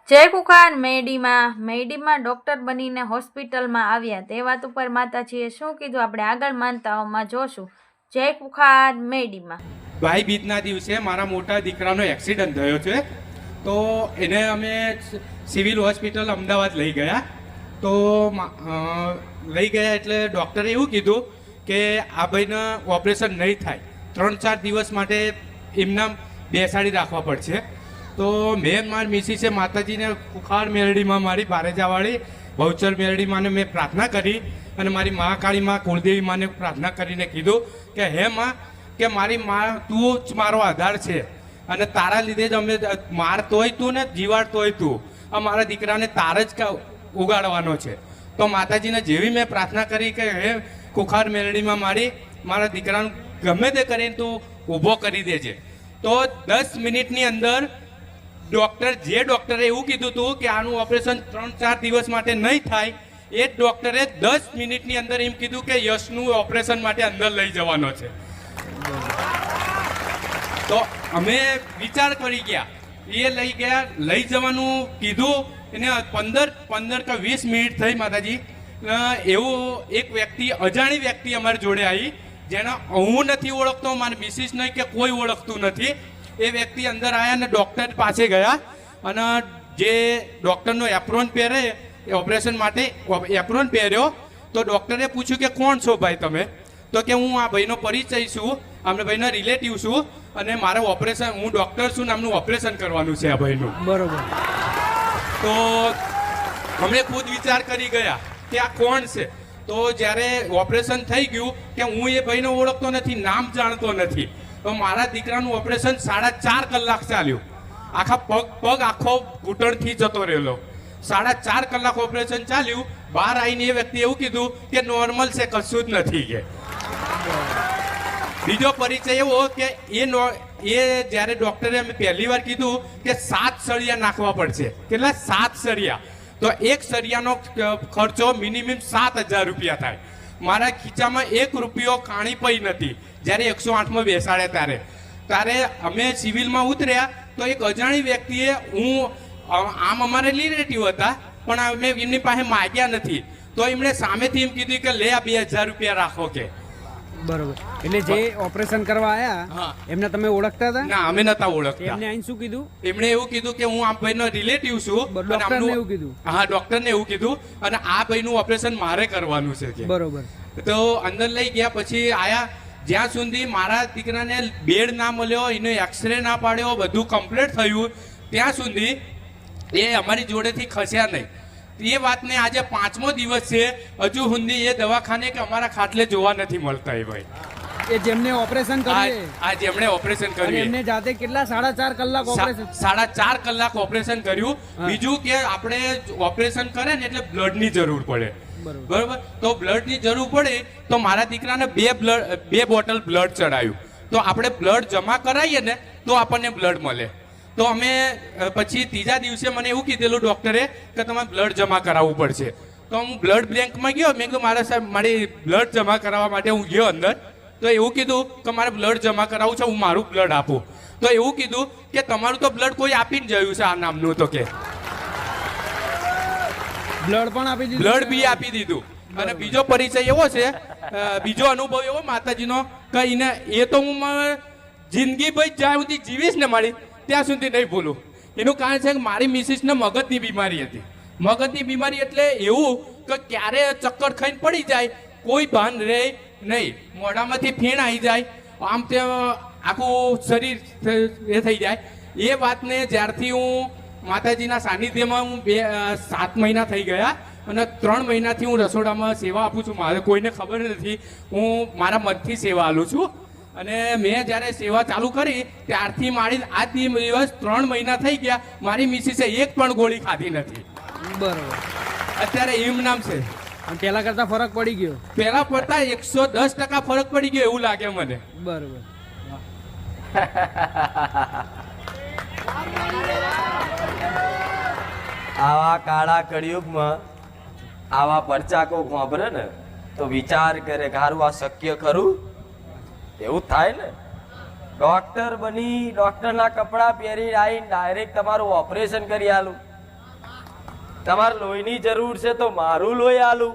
જયકુખાર મેડીમાં doctor બનીને હોસ્પિટલમાં આવ્યા તે વાત ઉપર માતાજીએ શું કીધું આપણે આગળ માનતાઓમાં જોશું. જયકુખાર મેડીમાં ભાઈ બીજના દિવસે મારા મોટા દીકરાનો એક્સિડન્ટ થયો છે, તો એને અમે સિવિલ હોસ્પિટલ અમદાવાદ લઈ ગયા. તો લઈ ગયા એટલે ડૉક્ટરે એવું કીધું કે આ ભાઈને ઓપરેશન નહીં થાય, 3-4 દિવસ માટે એમના બેસાડી રાખવા પડશે. તો મેં મારી મિસિસે માતાજીને કુખાર મેરડીમાં મારી બારેજાવાળી બહુચર મેરડીમાં મેં પ્રાર્થના કરી અને મારી મહાકાળી માં કુળદેવી માને પ્રાર્થના કરીને કીધું કે હે માં, કે મારી માં તું જ મારો આધાર છે અને તારા લીધે જ અમે મારતોય તું ને જીવાડતોય તું, આ મારા દીકરાને તાર જ ઉગાડવાનો છે. તો માતાજીને જેવી મેં પ્રાર્થના કરી કે હે કુખાર મેરડીમાં મારા દીકરાનું ગમે તે કરીને તું ઊભો કરી દેજે. તો 10 મિનિટની અંદર ડૉક્ટરે એવું કીધું હતું કે આનું ઓપરેશન 3-4 દિવસ માટે નહીં થાય, એ જ ડૉક્ટરે 10 મિનિટની અંદર એમ કીધું કે યશનું ઓપરેશન માટે અંદર લઈ જવાનો છે. તો અમે વિચાર કરી ગયા, એ લઈ જવાનું કીધું એને 15 કે 20 મિનિટ થઈ માતાજી. એવું એક વ્યક્તિ, અજાણી વ્યક્તિ અમારી જોડે આવી, જેને હું નથી ઓળખતો, મારી મિસિસ નહીં કે કોઈ ઓળખતું નથી. એ વ્યક્તિ અંદર આવ્યા અને ડૉક્ટર પાસે ગયા અને જે ડૉક્ટરનો એપ્રોન પહેરે એ ઓપરેશન માટે એપ્રોન પહેર્યો. તો ડૉક્ટરે પૂછ્યું કે કોણ છો ભાઈ તમે? તો કે હું આ ભાઈનો પરિચય છું, અમને ભાઈના રિલેટિવ છું અને મારે ઓપરેશન, હું ડૉક્ટર છું ને આમનું ઓપરેશન કરવાનું છે આ ભાઈનું. બરોબર. તો અમે ખુદ વિચાર કરી ગયા કે આ કોણ છે. તો જ્યારે ઓપરેશન થઈ ગયું કે હું એ ભાઈને ઓળખતો નથી, નામ જાણતો નથી. તો મારા દીકરાનું ઓપરેશન 4.5 કલાક ચાલ્યું. આખા પગ આખો ઘૂંટણથી જતો રહેલો. 4.5 કલાક ઓપરેશન ચાલ્યું. બહાર આવીને એ વ્યક્તિ એવું કીધું કે નોર્મલ છે, કશું જ નથી કે. બીજો પરિચય એવો કે એ જ્યારે ડૉક્ટરે અમે પહેલી વાર કીધું કે 7 સળિયા નાખવા પડશે. કેટલા? 7 સળિયા. તો એક સળિયાનો ખર્ચો મિનિમમ 7,000 રૂપિયા થાય. મારા ખીચામાં 1 રૂપિયો કાણી પઈ નથી. જ્યારે 108માં બેસાડ્યા ત્યારે અમે સિવિલમાં ઉતર્યા તો એક અજાણી વ્યક્તિએ, આમ અમારે રિલેટિવ હતા પણ અમે એમની પાસે માગ્યા નથી, તો એમણે સામેથી એમ કીધું કે લે આ 2,000 રૂપિયા રાખો કે. બરોબર. એટલે જે ઓપરેશન કરવા આયા એમને તમે ઓળખતા હતા? ના, અમે નતા ઓળખતા. એમને આઈને શું કીધું? એમણે એવું કીધું કે હું આ ભાઈનો રિલેટિવ છું. ડોક્ટરને એવું કીધું? હા, ડોક્ટરને એવું કીધું અને આ ભાઈનું ઓપરેશન મારે કરવાનું છે કે. બરોબર. તો અંદર લઈ ગયા. પછી આયા, જ્યાં સુધી મારા દીકરાને બેડ ના મળ્યો, એનો એક્સરે ના પાડ્યો, બધું કમ્પ્લીટ થયું, ત્યાં સુધી એ અમારી જોડેથી ખસ્યા નહીં. એ વાતને આજે 5મો દિવસ છે, હજુ સુધી એ દવાખાને કે અમારા ખાટલે જોવા નથી મળતા. એ ભાઈ, એ જેમને ઓપરેશન કર્યું, આ જેમણે ઓપરેશન કર્યું, એમને જાતે કેટલા 4.5 કલાક ઓપરેશન? 4.5 કલાક ઓપરેશન કર્યું. બીજું કે આપણે ઓપરેશન કરે ને એટલે બ્લડની જરૂર પડે. બરોબર. તો બ્લડની જરૂર પડે તો મારા દીકરાને 2 બોટલ બ્લડ ચડાયું. તો આપણે બ્લડ જમા કરાવીએ ને તો આપણને બ્લડ મળે. તો અમે પછી 3જા દિવસે મને એવું કીધેલું ડૉક્ટરે કે તમારે બ્લડ જમા કરાવવું પડશે. તો હું બ્લડ બેંકમાં ગયો. મેં કીધું મારી બ્લડ જમા કરાવવા માટે હું ગયો અંદર. તો એવું કીધું કે મારે બ્લડ જમા કરાવવું છે, હું મારું બ્લડ આપું. તો એવું કીધું કે તમારું તો બ્લડ કોઈ આપીને જયું છે આ નામનું. તો કે બ્લડ પણ આપી દીધું? બ્લડ બી આપી દીધું. અને બીજો પરિચય એવો છે, બીજો અનુભવ એવો માતાજીનો કે એ તો હું જિંદગી ભાઈ જ્યાં સુધી જીવીશ ને મારી ત્યાં સુધી નહીં ભૂલું. એનું કારણ છે કે મારી મિસિસને મગજની બીમારી હતી. મગજની બીમારી એટલે એવું કે ક્યારે ચક્કર ખાઈને પડી જાય, કોઈ ભાન રહે નહીં, મોઢામાંથી ફીણ આવી જાય, આમ તે આખું શરીર એ થઈ જાય. એ વાતને જ્યારથી હું માતાજીના સાનિધ્યમાં 7 મહિના થઈ ગયા અને 3 મહિનાથી હું રસોડામાં સેવા આપું છું. મારે કોઈને ખબર નથી, હું મારા મનથી સેવા આપું છું. અને મેં જ્યારે સેવા ચાલુ કરી ત્યારથી મારી આ દિવસ 3 મહિના થઈ ગયા, મારી મિસિસે એક પણ ગોળી ખાધી નથી. બરોબર. અત્યારે એમ નામ છે. પહેલા કરતા ફરક પડી ગયો? પહેલા કરતા 110% ફરક પડી ગયો એવું લાગે મને. બરોબર. આવા કાળા કળિયુગમાં આવા પરચાકો વાપરે ને તો વિચાર કરે કે હારું આ શક્ય ખરું? એવું થાય ને. ડોક્ટર બની ડોક્ટરના કપડાં પહેરી આવીને ડાયરેક્ટ તમારું ઓપરેશન કરી આલું. તમારે લોહીની જરૂર છે તો મારું લોહી આલું.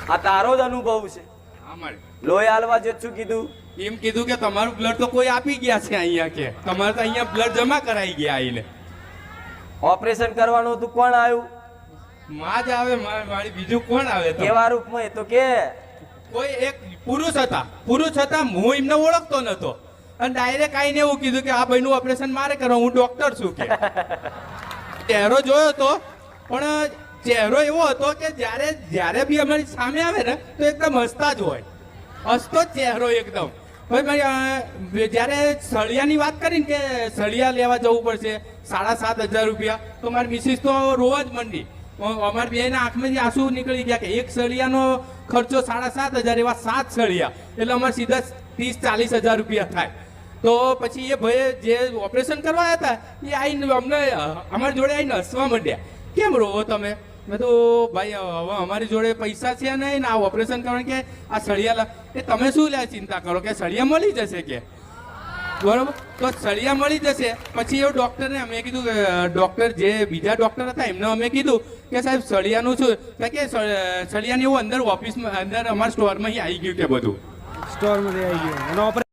આ તારો જ અનુભવ છે. હા મારે લોહી આલવા જે શું કીધું? એમ કીધું કે તમારું બ્લડ તો કોઈ આપી ગયા છે અહીંયા, કે તમારે તો અહીંયા બ્લડ જમા કરાઈ ગયા આઈને. ઓપરેશન કરવાનું હતું, કોણ આવ્યું? માં જ આવે, મારી બીજું કોણ આવે? તો કેવા રૂપમાં? એ તો કે કોઈ એક પુરુષ હતા, હું એમને ઓળખતો નતો અને ડાયરેક્ટ આઈને એવું કીધું કે આ ભાઈનું ઓપરેશન મારે કરવા, હું ડોક્ટર છું કે. ચહેરો જોયો તો, પણ ચહેરો એવો હતો કે જ્યારે બી અમારી સામે આવે ને તો એકદમ હસતા જ હોય, હસતો જ ચહેરો એકદમ. ભાઈ જ્યારે સળિયાની વાત કરીને કે સળિયા લેવા જવું પડશે 7,500 રૂપિયા, તો મારી મિસિસ તો રોવા જ મંડી. અમારી બેના આંખમાંથી આંસુ નીકળી ગયા કે એક સળિયાનો ખર્ચો 7,500, એવા 7 સળિયા એટલે અમારે સીધા 30-40 હજાર રૂપિયા થાય. તો પછી એ ભાઈ જે ઓપરેશન કરવા હતા એ આવીને અમને અમારી જોડે આવીને હસવા માંડ્યા. કેમ રોવો તમે? મેં તો ભાઈ હવે અમારી જોડે પૈસા છે નહીં ને આ ઓપરેશન કરવાનું, કે આ સળિયા એ તમે શું લે ચિંતા કરો, કે સળિયા મળી જશે કે. બરોબર, તો સળિયા મળી જશે. પછી એવું ડૉક્ટરને અમે કીધું કે ડૉક્ટર જે બીજા ડૉક્ટર હતા એમને અમે કીધું કે સાહેબ સળિયાનું શું, કે સળિયાની એવું અંદર ઓફિસમાં અંદર અમારા સ્ટોરમાં આવી ગયું કે બધું સ્ટોરમાંથી આવી ગયો અને